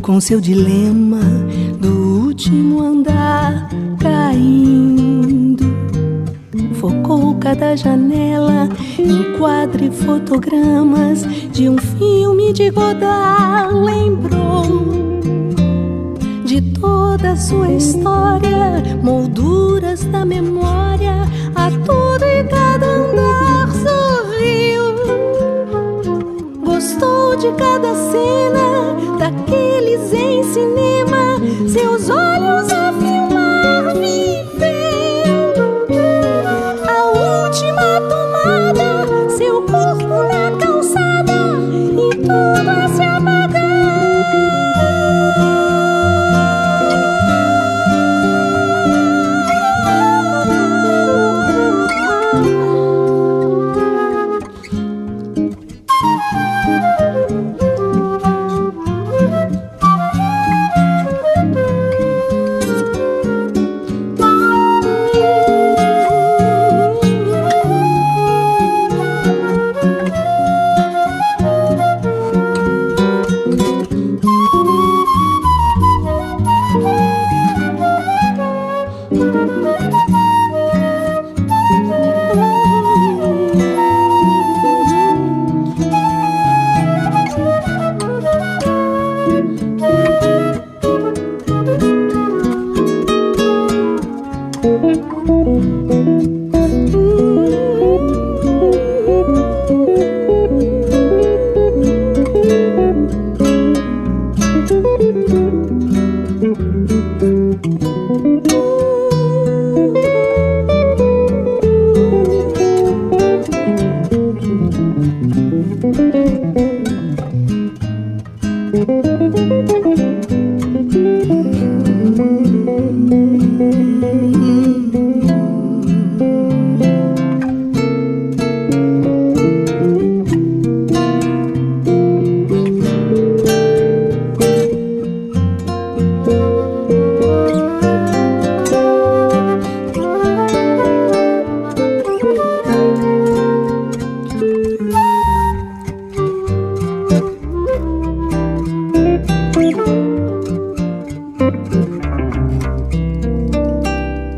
com seu dilema do último andar caindo. Focou cada janela em quadre fotogramas de um filme de Godard. Lembrou de toda a sua história, molduras da memória, a tudo e cada andar sorriu. Gostou de cada cena daqueles em cinema, seus olhos a filmar, viveu a última tomada, seu corpo na calçada e tudo a se apagar.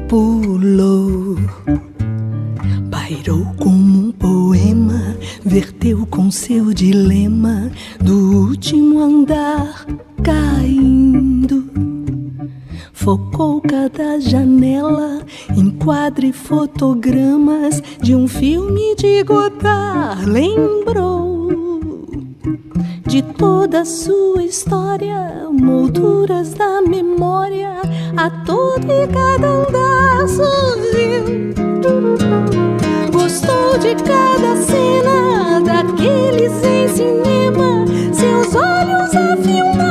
Pulou, pairou como um poema, verteu com seu dilema do último andar caindo. Focou cada janela em quadre fotogramas de um filme de Godard. Lembrou de toda a sua história, molduras da memória, a todo e cada andar sorriu. Gostou de cada cena daqueles em cinema, seus olhos a filmar.